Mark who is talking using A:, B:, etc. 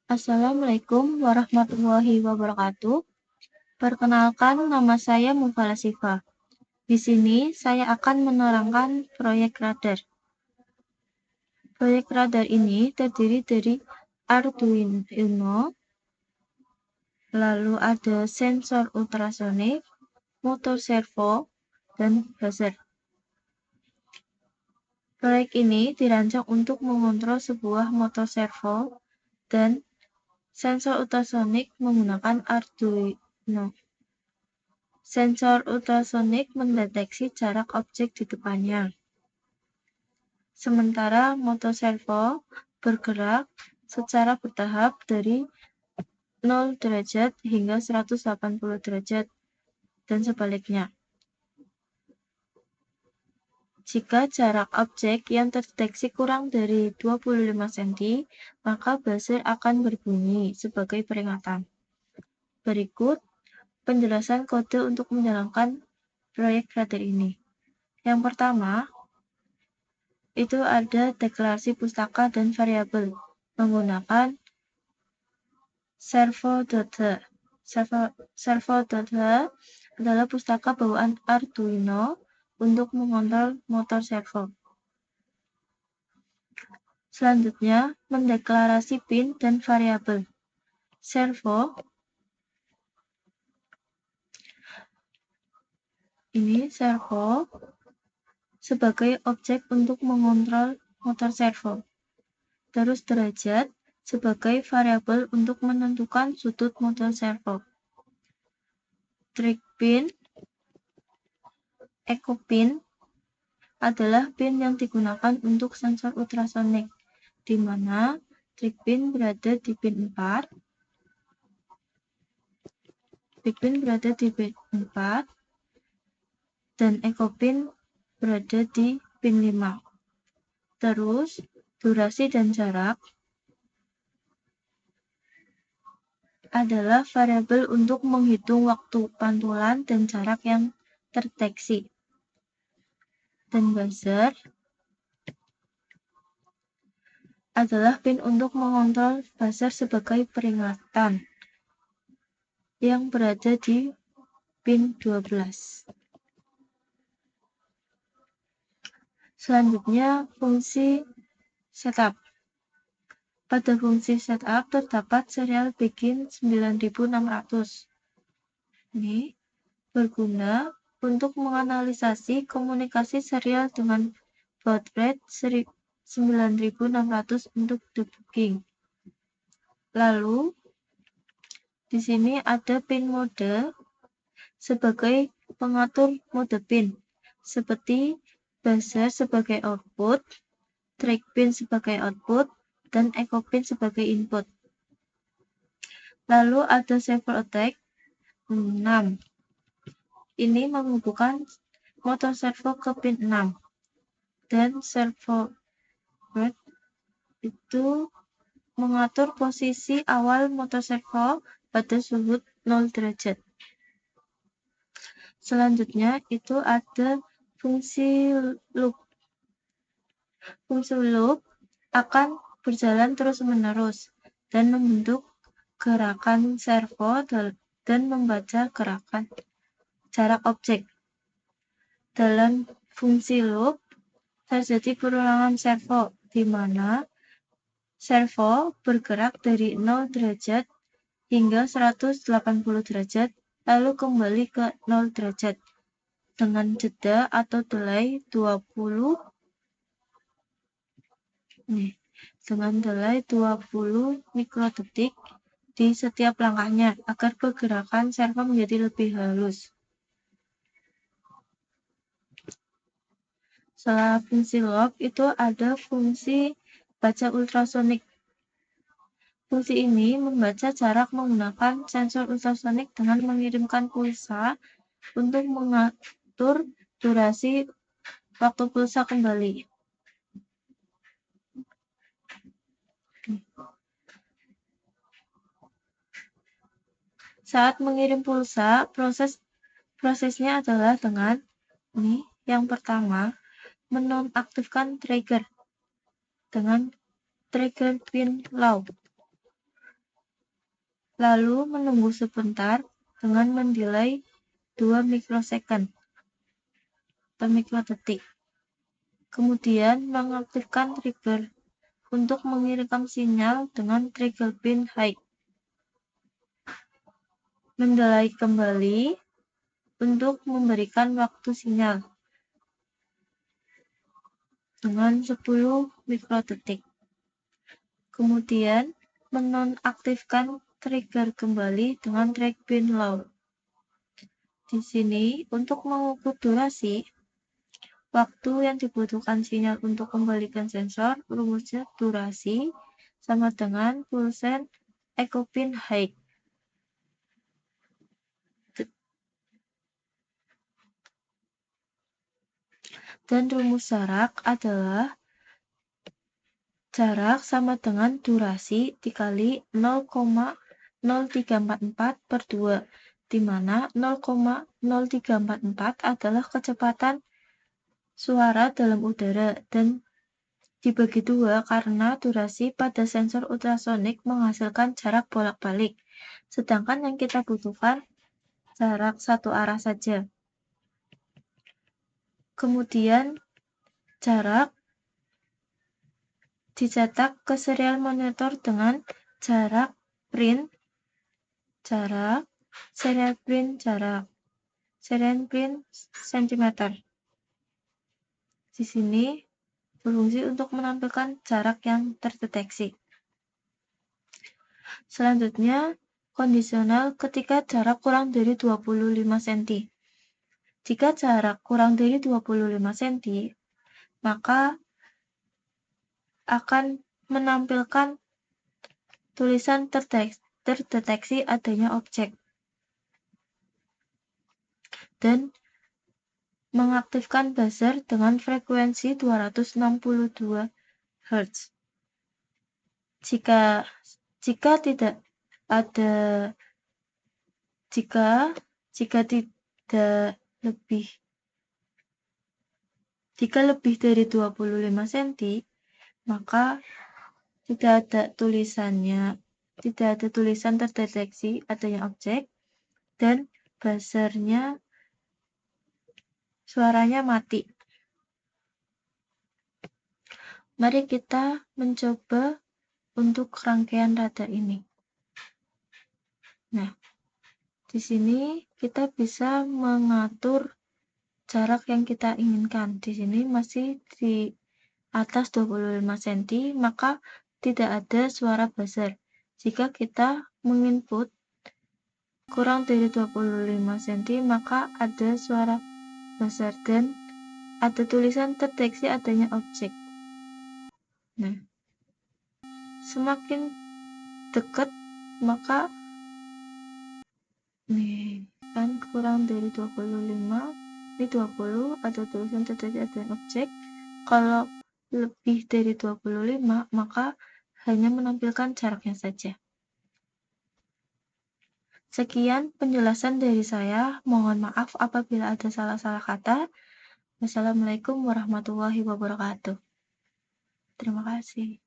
A: Assalamualaikum warahmatullahi wabarakatuh. Perkenalkan, nama saya Mufala Sifa. Di sini saya akan menerangkan proyek radar. Proyek radar ini terdiri dari Arduino, lalu ada sensor ultrasonik, motor servo, dan buzzer. Proyek ini dirancang untuk mengontrol sebuah motor servo dan sensor ultrasonik menggunakan Arduino. Sensor ultrasonik mendeteksi jarak objek di depannya, sementara motor servo bergerak secara bertahap dari 0 derajat hingga 180 derajat dan sebaliknya. Jika jarak objek yang terdeteksi kurang dari 25 cm, maka buzzer akan berbunyi sebagai peringatan. Berikut penjelasan kode untuk menjalankan proyek radar ini. Yang pertama, itu ada deklarasi pustaka dan variabel menggunakan servo.h. Servo.h adalah pustaka bawaan Arduino untuk mengontrol motor servo. Selanjutnya, mendeklarasi pin dan variabel. Servo sebagai objek untuk mengontrol motor servo. Terus derajat sebagai variabel untuk menentukan sudut motor servo. Trig pin, echo pin adalah pin yang digunakan untuk sensor ultrasonik, di mana trig pin berada di pin 4, dan echo pin berada di pin 5. Terus, durasi dan jarak adalah variabel untuk menghitung waktu pantulan dan jarak yang terdeteksi. Dan buzzer adalah pin untuk mengontrol buzzer sebagai peringatan yang berada di pin 12. Selanjutnya, fungsi setup. Pada fungsi setup terdapat serial begin 9600. Ini berguna untuk menganalisasi komunikasi serial dengan baud rate 9600 untuk debugging. Lalu, di sini ada pin mode sebagai pengatur mode pin, seperti buzzer sebagai output, trig pin sebagai output, dan echo pin sebagai input. Lalu ada servo attack 6. Ini menghubungkan motor servo ke pin 6. Dan servo red itu mengatur posisi awal motor servo pada sudut 0 derajat. Selanjutnya itu ada fungsi loop. Fungsi loop akan berjalan terus-menerus dan membentuk gerakan servo dan membaca gerakan jarak objek. Dalam fungsi loop terjadi perulangan servo, di mana servo bergerak dari 0 derajat hingga 180 derajat, lalu kembali ke 0 derajat dengan jeda atau delay 20 mikrodetik di setiap langkahnya agar pergerakan servo menjadi lebih halus. Setelah fungsi log itu ada fungsi baca ultrasonik. Fungsi ini membaca jarak menggunakan sensor ultrasonik dengan mengirimkan pulsa untuk mengatur durasi waktu pulsa kembali. Saat mengirim pulsa, prosesnya adalah dengan yang pertama, menonaktifkan trigger dengan trigger pin low. lalu menunggu sebentar dengan mendelay 2 mikrosecond per mikrodetik. Kemudian mengaktifkan trigger untuk mengirimkan sinyal dengan trigger pin high. Mendelay kembali untuk memberikan waktu sinyal dengan 10 mikrodetik. Kemudian menonaktifkan trigger kembali dengan trigger pin low. Di sini untuk mengukur durasi waktu yang dibutuhkan sinyal untuk kembalikan sensor, rumusnya durasi sama dengan pulsen echo pin height. Dan rumus jarak adalah jarak sama dengan durasi dikali 0,0344 per 2, di mana 0,0344 adalah kecepatan suara dalam udara dan dibagi 2 karena durasi pada sensor ultrasonik menghasilkan jarak bolak-balik, sedangkan yang kita butuhkan jarak satu arah saja. Kemudian jarak dicetak ke serial monitor dengan jarak print, serial print cm. Di sini berfungsi untuk menampilkan jarak yang terdeteksi. Selanjutnya, kondisional ketika jarak kurang dari 25 cm. Jika jarak kurang dari 25 cm, maka akan menampilkan tulisan terdeteksi adanya objek dan mengaktifkan buzzer dengan frekuensi 262 Hz. Jika tidak lebih dari 25 cm, maka tidak ada tulisan terdeteksi adanya objek dan buzzernya suaranya mati. Mari kita mencoba untuk rangkaian radar ini. Nah, di sini kita bisa mengatur jarak yang kita inginkan. Di sini masih di atas 25 cm, maka tidak ada suara buzzer. Jika kita menginput kurang dari 25 cm, maka ada suara buzzer dan ada tulisan terdeteksi adanya objek. Nah, semakin dekat maka nih kan kurang dari 25, ini 20 ada tulisan terdeteksi adanya objek. Kalau lebih dari 25 maka hanya menampilkan jaraknya saja. Sekian penjelasan dari saya. Mohon maaf apabila ada salah-salah kata. Wassalamualaikum warahmatullahi wabarakatuh. Terima kasih.